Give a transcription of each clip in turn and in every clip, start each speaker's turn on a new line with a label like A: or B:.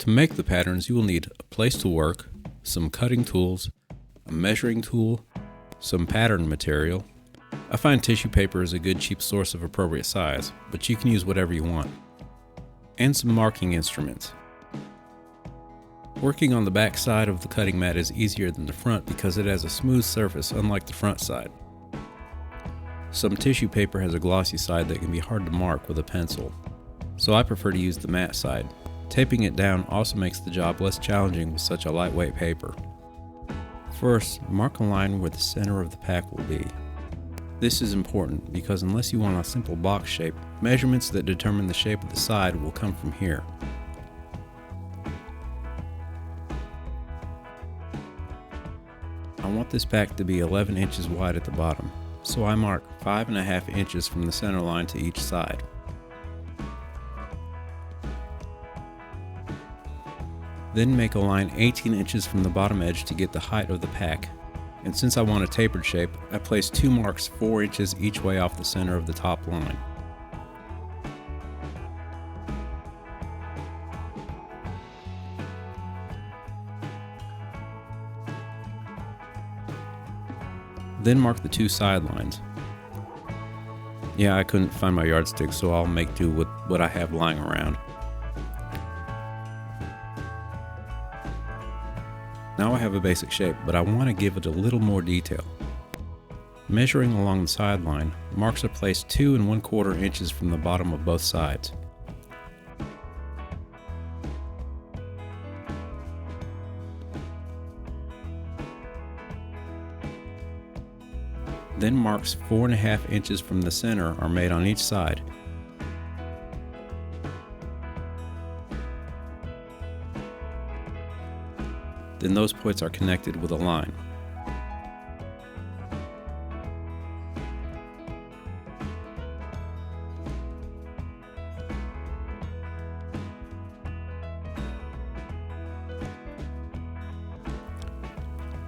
A: To make the patterns, you will need a place to work, some cutting tools, a measuring tool, some pattern material. I find tissue paper is a good cheap source of appropriate size, but you can use whatever you want. And some marking instruments. Working on the back side of the cutting mat is easier than the front because it has a smooth surface unlike the front side. Some tissue paper has a glossy side that can be hard to mark with a pencil, so I prefer to use the matte side. Taping it down also makes the job less challenging with such a lightweight paper. First, mark a line where the center of the pack will be. This is important because unless you want a simple box shape, measurements that determine the shape of the side will come from here. I want this pack to be 11 inches wide at the bottom, so I mark 5.5 inches from the center line to each side. Then make a line 18 inches from the bottom edge to get the height of the pack. And since I want a tapered shape, I place 2 marks 4 inches each way off the center of the top line. Then mark the 2 side lines. Yeah, I couldn't find my yardstick, so I'll make do with what I have lying around. Now I have a basic shape, but I want to give it a little more detail. Measuring along the side line, marks are placed 2 1/4 inches from the bottom of both sides. Then marks 4.5 inches from the center are made on each side. Then those points are connected with a line.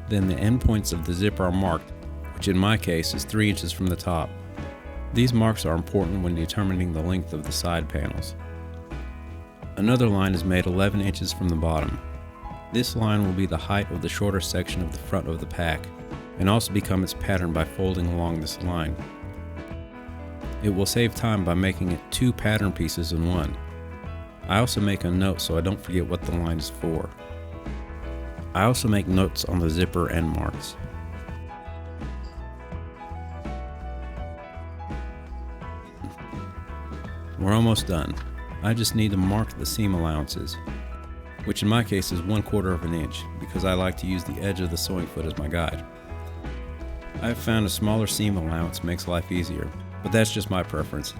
A: Then the end points of the zipper are marked, which in my case is 3 inches from the top. These marks are important when determining the length of the side panels. Another line is made 11 inches from the bottom. This line will be the height of the shorter section of the front of the pack, and also become its pattern by folding along this line. It will save time by making it 2 pattern pieces in one. I also make a note so I don't forget what the line is for. I also make notes on the zipper end marks. We're almost done. I just need to mark the seam allowances, which in my case is 1/4 inch because I like to use the edge of the sewing foot as my guide. I have found a smaller seam allowance makes life easier, but that's just my preference.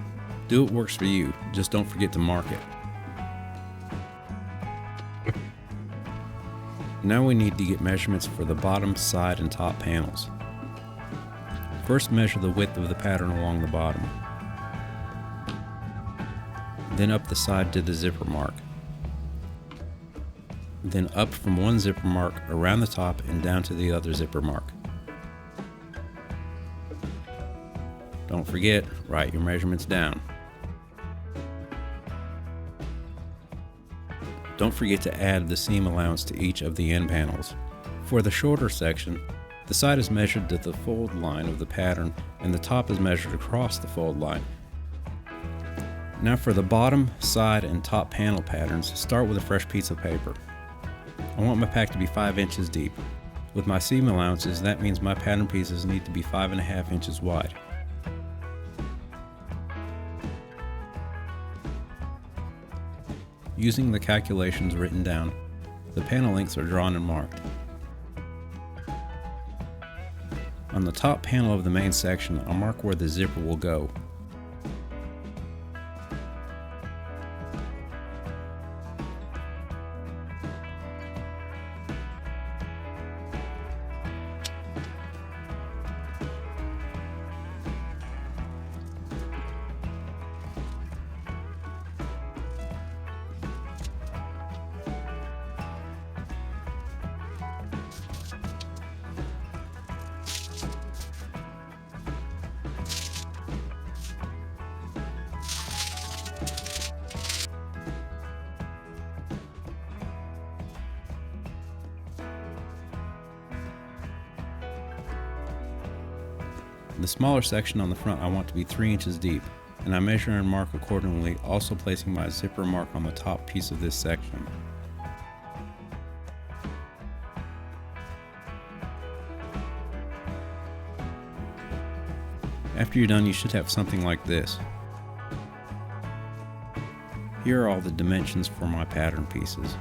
A: Do what works for you, just don't forget to mark it. Now we need to get measurements for the bottom, side, and top panels. First measure the width of the pattern along the bottom. Then up the side to the zipper mark. Then up from one zipper mark around the top and down to the other zipper mark. Don't forget, write your measurements down. Don't forget to add the seam allowance to each of the end panels. For the shorter section, the side is measured to the fold line of the pattern and the top is measured across the fold line. Now for the bottom, side, and top panel patterns, start with a fresh piece of paper. I want my pack to be 5 inches deep. With my seam allowances, that means my pattern pieces need to be 5.5 inches wide. Using the calculations written down, the panel lengths are drawn and marked. On the top panel of the main section, I'll mark where the zipper will go. The smaller section on the front I want to be 3 inches deep, and I measure and mark accordingly, also placing my zipper mark on the top piece of this section. After you're done, you should have something like this. Here are all the dimensions for my pattern pieces.